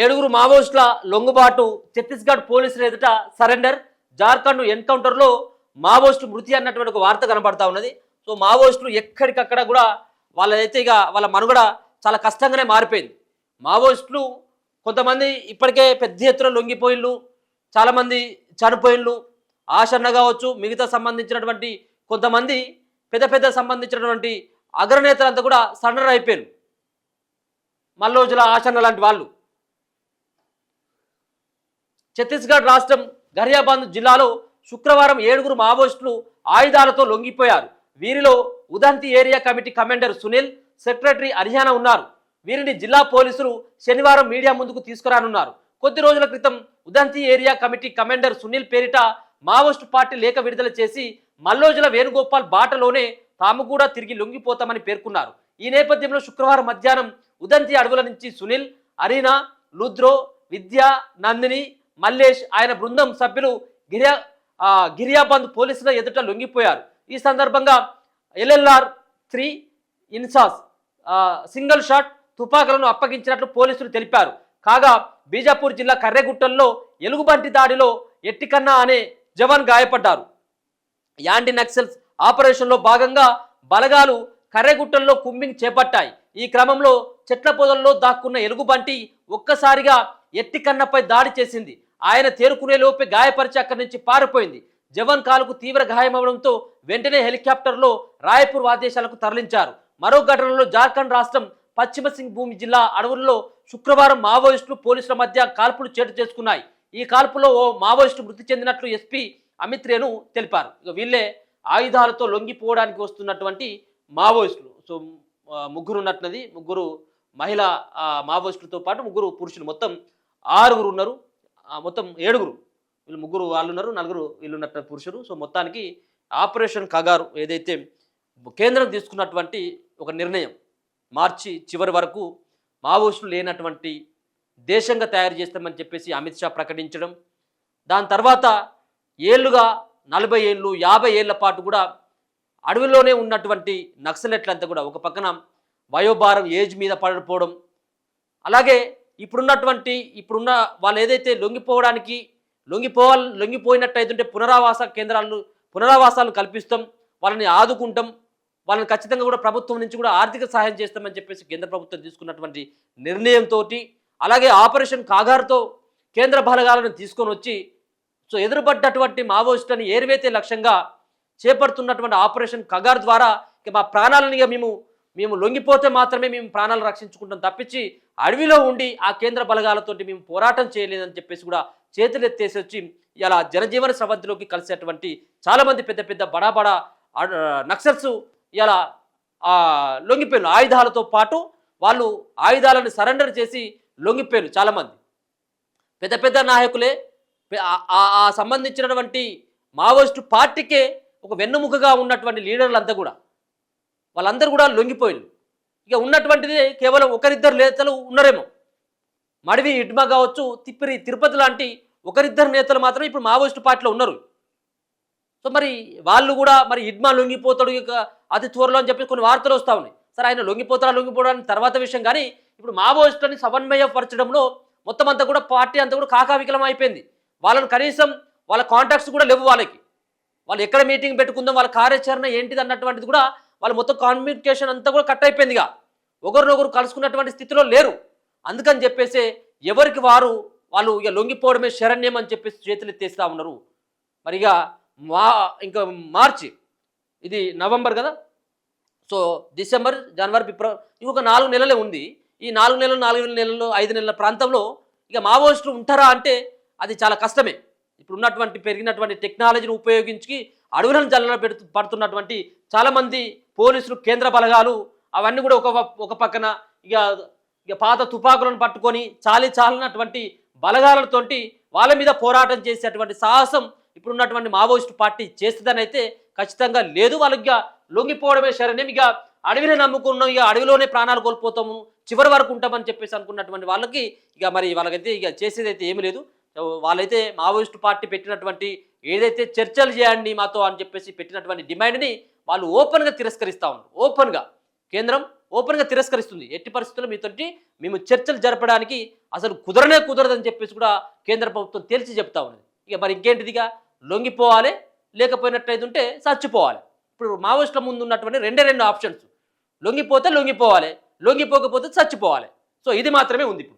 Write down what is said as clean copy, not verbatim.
ఏడుగురు మావోయిస్టుల లొంగుబాటు, ఛత్తీస్గఢ్ పోలీసుల ఎదుట సరెండర్, జార్ఖండ్ ఎన్కౌంటర్లో మావోయిస్టు మృతి అన్నటువంటి ఒక వార్త కనబడతా ఉన్నది. సో మావోయిస్టులు ఎక్కడికక్కడ కూడా వాళ్ళైతే ఇక వాళ్ళ మనుగడ చాలా కష్టంగానే మారిపోయింది. మావోయిస్టులు కొంతమంది ఇప్పటికే పెద్ద ఎత్తున లొంగిపోయిళ్ళు, చాలామంది చనిపోయిళ్ళు. ఆశన్న కావచ్చు, మిగతా సంబంధించినటువంటి కొంతమంది పెద్ద సంబంధించినటువంటి అగ్రనేతలంతా కూడా సరెండర్ అయిపోయారు. మల్లోజుల ఆశన్న లాంటి వాళ్ళు. ఛత్తీస్గఢ్ రాష్ట్రం గరియాబంద్ జిల్లాలో శుక్రవారం 7గురు మావోయిస్టులు ఆయుధాలతో లొంగిపోయారు. వీరిలో Udanti area committee commander Sunil, secretary Haryana ఉన్నారు. వీరిని జిల్లా పోలీసులు శనివారం మీడియా ముందుకు తీసుకురానున్నారు. కొద్ది రోజుల క్రితం Udanti area committee commander Sunil పేరిట మావోయిస్టు పార్టీ లేఖ విడుదల చేసి మల్లోజుల వేణుగోపాల్ బాటలోనే తాము కూడా తిరిగి లొంగిపోతామని పేర్కొన్నారు. ఈ నేపథ్యంలో శుక్రవారం మధ్యాహ్నం ఉదంతి అడవుల నుంచి సునీల్, అరీనా, లుద్రో, విద్య, నందిని, మల్లేష్ ఆయన బృందం సభ్యులు గిరియాబంద్ పోలీసుల ఎదుట లొంగిపోయారు. ఈ సందర్భంగా LLR-3 ఇన్సాస్ సింగిల్ షాట్ తుపాకులను అప్పగించినట్లు పోలీసులు తెలిపారు. కాగా బీజాపూర్ జిల్లా కర్రెగుట్టల్లో ఎలుగుబంటి దాడిలో ఎట్టికన్నా అనే జవాన్ గాయపడ్డారు. యాంటీ నక్సల్స్ ఆపరేషన్లో భాగంగా బలగాలు కర్రెగుట్టల్లో కుంబింగ్ చేపట్టాయి. ఈ క్రమంలో చెట్ల పొదల్లో దాక్కున్న ఎలుగుబంటి ఒక్కసారిగా ఎట్టికన్నపై దాడి చేసింది. ఆయన తేరుకునే లోపే గాయపరిచి అక్కడి నుంచి పారిపోయింది. జవాన్ కాలుకు తీవ్ర గాయమవడంతో వెంటనే హెలికాప్టర్లో రాయపూర్ ఆదేశాలకు తరలించారు. మరో ఘటనలో జార్ఖండ్ రాష్ట్రం పశ్చిమ సింగ్ భూమి జిల్లా అడవుల్లో శుక్రవారం మావోయిస్టులు పోలీసుల మధ్య కాల్పులు చోటు చేసుకున్నాయి. ఈ కాల్పులో ఓ మావోయిస్టు మృతి చెందినట్లు ఎస్పీ అమిత్ రేణు తెలిపారు. ఇక వీళ్ళే ఆయుధాలతో లొంగిపోవడానికి వస్తున్నటువంటి మావోయిస్టులు. సో ముగ్గురు ఉన్నట్లది, ముగ్గురు మహిళా మావోయిస్టులతో పాటు ముగ్గురు పురుషులు, మొత్తం 6గురు ఉన్నారు. మొత్తం 7గురు, వీళ్ళు ముగ్గురు వాళ్ళు ఉన్నారు, 4గురు వీళ్ళు ఉన్నట్టు పురుషులు. సో మొత్తానికి ఆపరేషన్ కగారు ఏదైతే కేంద్రం తీసుకున్నటువంటి ఒక నిర్ణయం, మార్చి చివరి వరకు మావోయిస్టులు లేనటువంటి దేశంగా తయారు చేస్తామని చెప్పేసి అమిత్ షా ప్రకటించడం, దాని తర్వాత ఏళ్ళుగా 40 ఏళ్ళు 50 ఏళ్ల పాటు కూడా అడవిలోనే ఉన్నటువంటి నక్సలెట్లంతా కూడా ఒక పక్కన వయోభారం ఏజ్ మీద పడిపోవడం, అలాగే ఇప్పుడున్న వాళ్ళు ఏదైతే లొంగిపోయినట్టయితుంటే పునరావాసాలను కల్పిస్తాం, వాళ్ళని ఆదుకుంటాం, వాళ్ళని ఖచ్చితంగా కూడా ప్రభుత్వం నుంచి కూడా ఆర్థిక సహాయం చేస్తామని చెప్పేసి కేంద్ర ప్రభుత్వం తీసుకున్నటువంటి నిర్ణయంతో, అలాగే ఆపరేషన్ కాగారుతో కేంద్ర బలగాలను తీసుకొని వచ్చి సో ఎదురుపడ్డటువంటి మావోయిస్టులని ఏరివేతే లక్ష్యంగా చేపడుతున్నటువంటి ఆపరేషన్ కగార్ ద్వారా మా ప్రాణాలని మేము లొంగిపోతే మాత్రమే మేము ప్రాణాలు రక్షించుకుంటాం తప్పించి అడవిలో ఉండి ఆ కేంద్ర బలగాలతోటి మేము పోరాటం చేయలేదని చెప్పేసి కూడా చేతులెత్తేసి వచ్చి ఇలా జనజీవన స్రవంతిలోకి కలిసేటువంటి చాలామంది పెద్ద బడా నక్సల్స్ ఇలా లొంగిపోయారు. ఆయుధాలతో పాటు వాళ్ళు ఆయుధాలను సరెండర్ చేసి లొంగిపోయారు. చాలామంది పెద్ద నాయకులే, ఆ సంబంధించినటువంటి మావోయిస్టు పార్టీకే ఒక వెన్నుముకగా ఉన్నటువంటి లీడర్లంతా కూడా వాళ్ళందరూ కూడా లొంగిపోయారు. ఇక ఉన్నటువంటిది కేవలం ఒకరిద్దరు నేతలు ఉన్నారేమో, మడివి ఇడ్మా కావచ్చు, తిరుపతి లాంటి ఒకరిద్దరు నేతలు మాత్రం ఇప్పుడు మావోయిస్టు పార్టీలో ఉన్నారు. సో మరి వాళ్ళు కూడా మరి ఇడ్మా లొంగిపోతాడు ఇక అతి త్వరలో అని చెప్పి కొన్ని వార్తలు వస్తూ ఉన్నాయి. సరే ఆయన లొంగిపోవడానికి తర్వాత విషయం, కానీ ఇప్పుడు మావోయిస్టులని సమన్వయపరచడంలో మొత్తం అంతా కూడా పార్టీ అంతా కూడా కాకావికలం అయిపోయింది. వాళ్ళని కనీసం వాళ్ళ కాంటాక్ట్స్ కూడా లేవు. వాళ్ళు ఎక్కడ మీటింగ్ పెట్టుకుందాం, వాళ్ళ కార్యాచరణ ఏంటిది అన్నటువంటిది కూడా వాళ్ళు మొత్తం కమ్యూనికేషన్ అంతా కూడా కట్ అయిపోయిందిగా, ఒకరినొకరు కలుసుకున్నటువంటి స్థితిలో లేరు. అందుకని చెప్పేసి ఎవరికి వాళ్ళు ఇక లొంగిపోవడమే శరణ్యం అని చెప్పేసి చేతులు ఎత్తేస్తూ ఉన్నారు. మరి ఇంకా మార్చి, ఇది నవంబర్ కదా, సో డిసెంబర్, జనవరి, ఫిబ్రవరి, ఇంకొక 4 నెలలే ఉంది. ఈ 4 నెలలు 5 నెలల ప్రాంతంలో ఇక మావోయిస్టులు ఉంటారా అంటే అది చాలా కష్టమే. ఇప్పుడు ఉన్నటువంటి పెరిగినటువంటి టెక్నాలజీని ఉపయోగించి అడవులను జల్లన పడుతున్నటువంటి చాలామంది పోలీసులు, కేంద్ర బలగాలు అవన్నీ కూడా ఒక పక్కన ఇక పాత తుపాకులను పట్టుకొని చాలినటువంటి బలగాలతోటి వాళ్ళ మీద పోరాటం చేసేటువంటి సాహసం ఇప్పుడున్నటువంటి మావోయిస్టు పార్టీ చేస్తుందని అయితే ఖచ్చితంగా లేదు. వాళ్ళకి లొంగిపోవడమే శరణ్యం, ఇక అడవిని నమ్ముకున్నాం, ఇక అడవిలోనే ప్రాణాలు కోల్పోతాము, చివరి వరకు ఉంటామని చెప్పేసి అనుకున్నటువంటి వాళ్ళకి వాళ్ళకైతే ఇక చేసేదైతే ఏమీ లేదు. వాళ్ళైతే మావోయిస్టు పార్టీ పెట్టినటువంటి ఏదైతే చర్చలు చేయండి మాతో అని చెప్పేసి పెట్టినటువంటి డిమాండ్ని వాళ్ళు ఓపెన్గా తిరస్కరిస్తూ ఉన్నారు. కేంద్రం ఓపెన్గా తిరస్కరిస్తుంది. ఎట్టి పరిస్థితుల్లో మీతోటి మేము చర్చలు జరపడానికి అసలు కుదరనే కుదరదని చెప్పేసి కూడా కేంద్ర ప్రభుత్వం తేల్చి చెప్తా ఉన్నది. ఇక మరి ఇంకేంటిదిగా లొంగిపోవాలి, లేకపోయినట్లయితే ఉంటే చచ్చిపోవాలి. ఇప్పుడు మావోయిస్టుల ముందు ఉన్నటువంటి రెండు ఆప్షన్స్, లొంగిపోతే లొంగిపోవాలి, లొంగిపోకపోతే చచ్చిపోవాలి. సో ఇది మాత్రమే ఉంది ఇప్పుడు.